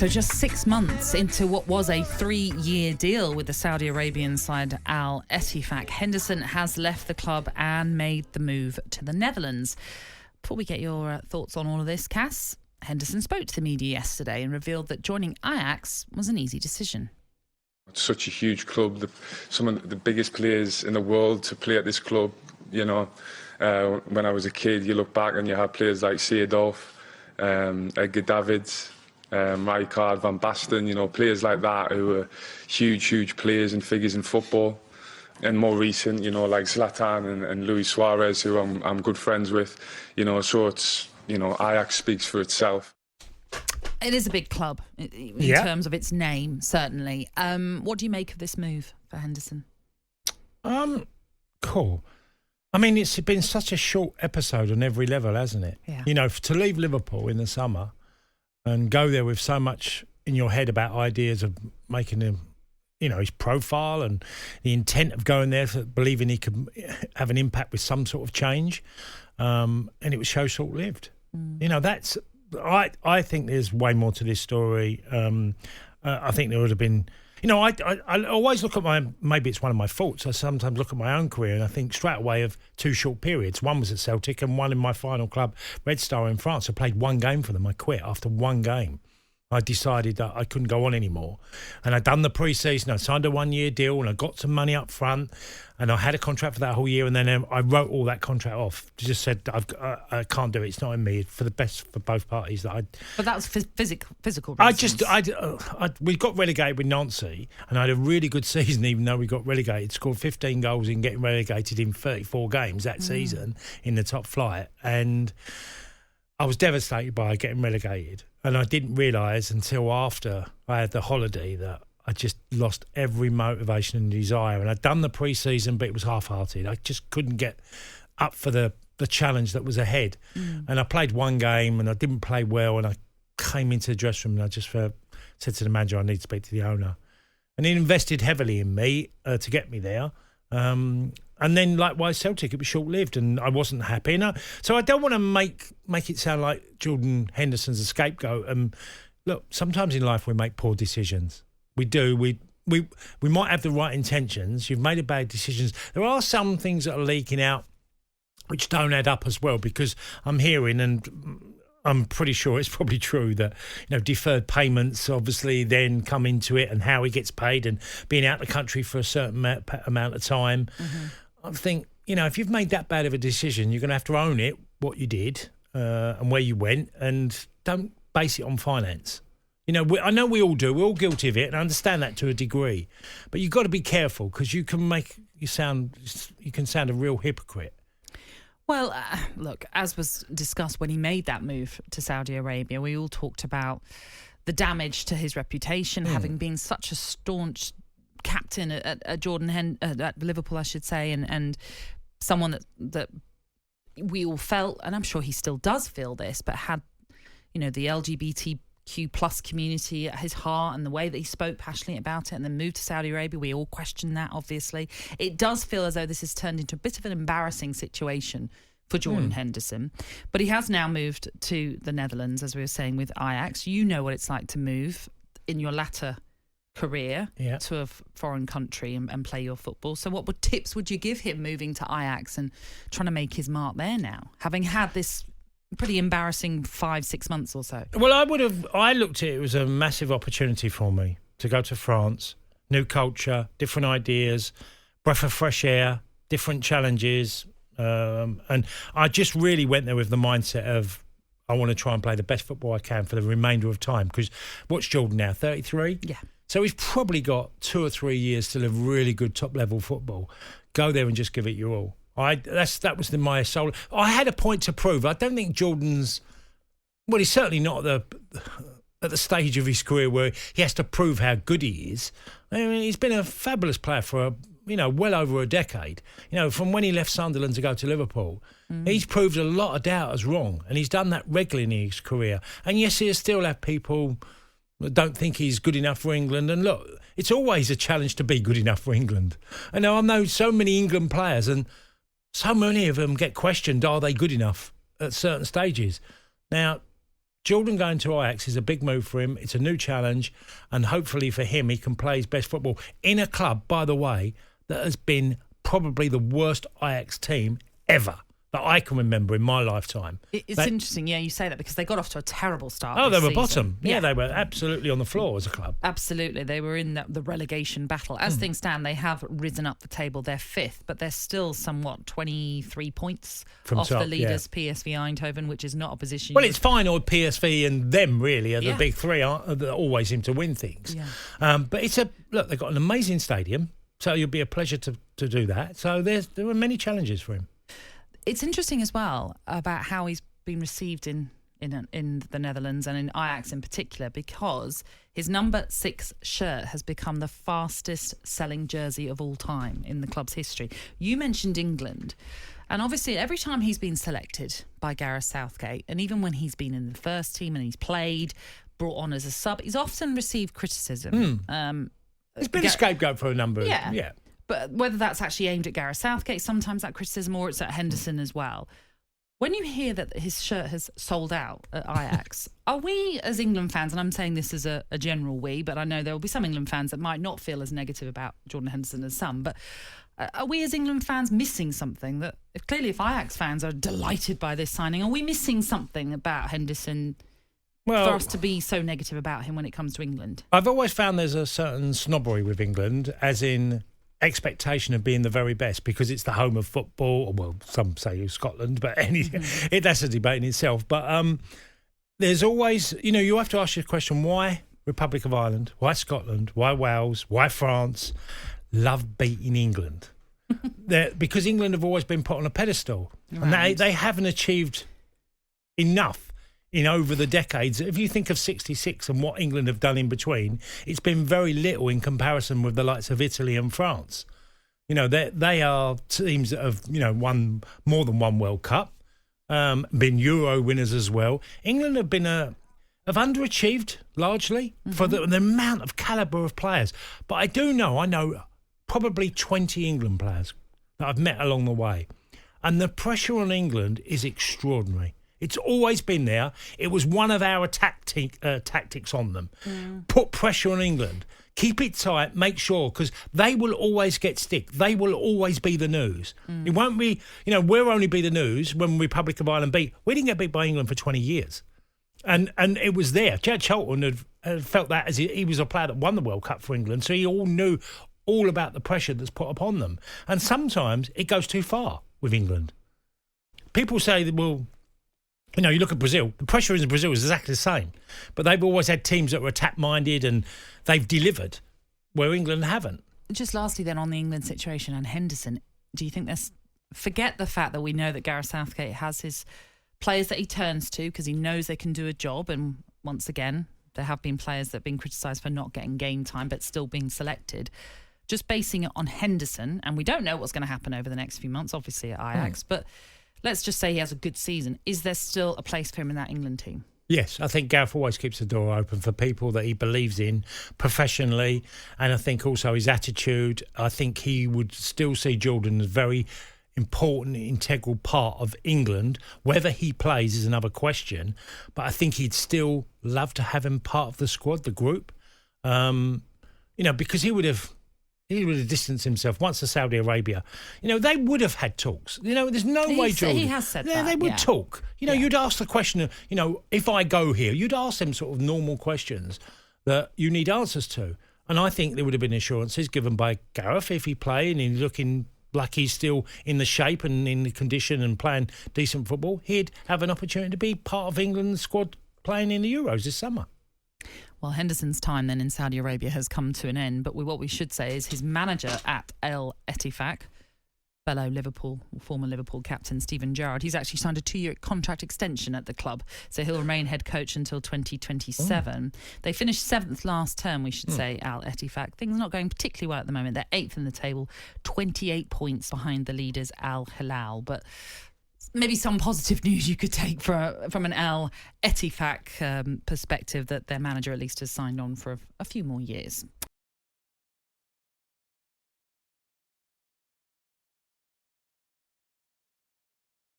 So just 6 months into what was a 3-year deal with the Saudi Arabian side Al Ettifaq, Henderson has left the club and made the move to the Netherlands. Before we get your thoughts on all of this, Cass, Henderson spoke to the media yesterday and revealed that joining Ajax was an easy decision. It's such a huge club, some of the biggest players in the world to play at this club. You know, when I was a kid, you look back and you had players like Seedorf, Edgar Davids, Rijkaard, Van Basten, you know, players like that who were huge players and figures in football. And more recent, you know, like Zlatan and Luis Suarez, who I'm good friends with, you know, so it's, you know, Ajax speaks for itself. It is a big club in terms of its name, certainly. What do you make of this move for Henderson? Cool. I mean, it's been such a short episode on every level, hasn't it? Yeah. You know, to leave Liverpool in the summer and go there with so much in your head about ideas of making him, you know, his profile and the intent of going there, for believing he could have an impact with some sort of change, and it was so short-lived. You know, that's... I think there's way more to this story. I think there would have been... You know, I always look at maybe it's one of my faults. I sometimes look at my own career and I think straight away of two short periods. One was at Celtic and one in my final club, Red Star in France. I played one game for them. I quit after one game. I decided that I couldn't go on anymore. And I'd done the pre-season, I signed a 1-year deal and I got some money up front and I had a contract for that whole year, and then I wrote all that contract off. Just said, I can't do it, it's not in me, for the best for both parties. But that was physical reasons. We got relegated with Nancy and I had a really good season even though we got relegated. Scored 15 goals in getting relegated in 34 games that season in the top flight. And I was devastated by getting relegated. And I didn't realise until after I had the holiday that I just lost every motivation and desire. And I'd done the pre-season, but it was half-hearted. I just couldn't get up for the challenge that was ahead. And I played one game and I didn't play well. And I came into the dressing room and I just said to the manager, I need to speak to the owner. And he invested heavily in me to get me there. And then, likewise, Celtic, it was short-lived and I wasn't happy. So I don't want to make it sound like Jordan Henderson's a scapegoat. And look, sometimes in life we make poor decisions. We do. We might have the right intentions. You've made a bad decisions. There are some things that are leaking out which don't add up as well, because I'm hearing, and I'm pretty sure it's probably true, that, you know, deferred payments obviously then come into it and how he gets paid and being out of the country for a certain amount of time. I think, you know, if you've made that bad of a decision, you're going to have to own it, what you did and where you went, and don't base it on finance. You know, I know we all do. We're all guilty of it, and I understand that to a degree. But you've got to be careful because you can sound a real hypocrite. Well, look, as was discussed when he made that move to Saudi Arabia, we all talked about the damage to his reputation, having been such a staunch captain at at Liverpool, I should say, and someone that we all felt, and I'm sure he still does feel this, but had, you know, the LGBTQ plus community at his heart, and the way that he spoke passionately about it, and then moved to Saudi Arabia. We all question that, obviously. It does feel as though this has turned into a bit of an embarrassing situation for Jordan Henderson. But he has now moved to the Netherlands, as we were saying, with Ajax. You know what it's like to move in your latter career to a foreign country and play your football. So what tips would you give him moving to Ajax and trying to make his mark there now, having had this pretty embarrassing 5-6 months or so? Well, I looked at it as a massive opportunity for me to go to France, new culture, different ideas, breath of fresh air, different challenges. And I just really went there with the mindset of, I want to try and play the best football I can for the remainder of time. Because what's Jordan now, 33? Yeah. So he's probably got 2 or 3 years to live really good top-level football. Go there and just give it your all. That was my soul. I had a point to prove. I don't think Jordan's... Well, he's certainly not at the stage of his career where he has to prove how good he is. I mean, he's been a fabulous player for well over a decade. You know, from when he left Sunderland to go to Liverpool, he's proved a lot of doubters wrong, and he's done that regularly in his career. And yes, he'll still have people that don't think he's good enough for England. And look, it's always a challenge to be good enough for England. I know so many England players, and so many of them get questioned, are they good enough at certain stages? Now, Jordan going to Ajax is a big move for him. It's a new challenge, and hopefully for him, he can play his best football in a club, by the way, that has been probably the worst Ajax team ever that I can remember in my lifetime. It's interesting, you say that, because they got off to a terrible start. Oh, they were season. bottom. Yeah, they were absolutely on the floor as a club. Absolutely. They were in the relegation battle. As things stand, they have risen up the table. They're fifth, but they're still somewhat 23 points off the leaders, PSV Eindhoven, which is not a position. Well, it's fine, or PSV and them really are the big three that always seem to win things. Yeah. But look, they've got an amazing stadium, so it'll be a pleasure to do that. So there are many challenges for him. It's interesting as well about how he's been received in the Netherlands and in Ajax in particular, because his number 6 shirt has become the fastest selling jersey of all time in the club's history. You mentioned England, and obviously every time he's been selected by Gareth Southgate, and even when he's been in the first team and he's played, brought on as a sub, he's often received criticism. He's been a scapegoat for a number of... Yeah. But whether that's actually aimed at Gareth Southgate, sometimes that criticism, or it's at Henderson as well. When you hear that his shirt has sold out at Ajax, are we as England fans, and I'm saying this as a general we, but I know there will be some England fans that might not feel as negative about Jordan Henderson as some, but are we as England fans missing something? That clearly if Ajax fans are delighted by this signing, are we missing something about Henderson for us to be so negative about him when it comes to England? I've always found there's a certain snobbery with England, as in expectation of being the very best because it's the home of football. Well, some say Scotland, but that's a debate in itself. But there's always, you have to ask your question, why Republic of Ireland? Why Scotland? Why Wales? Why France? Love beating England. Because England have always been put on a pedestal. Right. And they haven't achieved enough in over the decades. If you think of 66 and what England have done in between, it's been very little in comparison with the likes of Italy and France. They are teams that have, won more than one World Cup, been Euro winners as well. England have have underachieved largely for the amount of calibre of players. But I know probably 20 England players that I've met along the way. And the pressure on England is extraordinary. It's always been there. It was one of our tactics on them. Put pressure on England. Keep it tight. Make sure, because they will always get stick. They will always be the news. It won't be, we'll only be the news when Republic of Ireland beat. We didn't get beat by England for 20 years. And it was there. Chad Charlton had felt that as he was a player that won the World Cup for England, so he all knew all about the pressure that's put upon them. And sometimes it goes too far with England. People say that, well, you look at Brazil, the pressure in Brazil is exactly the same. But they've always had teams that were attack-minded and they've delivered, where England haven't. Just lastly then on the England situation and Henderson, do you think forget the fact that we know that Gareth Southgate has his players that he turns to because he knows they can do a job, and once again, there have been players that have been criticised for not getting game time but still being selected. Just basing it on Henderson, and we don't know what's going to happen over the next few months, obviously at Ajax, but let's just say he has a good season. Is there still a place for him in that England team? Yes, I think Gareth always keeps the door open for people that he believes in professionally, and I think also his attitude. I think he would still see Jordan as a very important, integral part of England. Whether he plays is another question, but I think he'd still love to have him part of the squad, the group, because he would have distanced himself once to Saudi Arabia. They would have had talks. There's no way Jordan... He has said that. They would talk. You'd ask the question, if I go here, you'd ask them sort of normal questions that you need answers to. And I think there would have been assurances given by Gareth if he played and he's looking like he's still in the shape and in the condition and playing decent football, he'd have an opportunity to be part of England's squad playing in the Euros this summer. Well, Henderson's time then in Saudi Arabia has come to an end, but what we should say is his manager at Al Ettifaq, fellow former Liverpool captain Steven Gerrard, he's actually signed a 2-year contract extension at the club, so he'll remain head coach until 2027. They finished 7th last term, we should say, Al Ettifaq. Things not going particularly well at the moment. They're 8th in the table, 28 points behind the leaders Al Hilal, but maybe some positive news you could take from an Al Ettifaq perspective, that their manager at least has signed on for a few more years.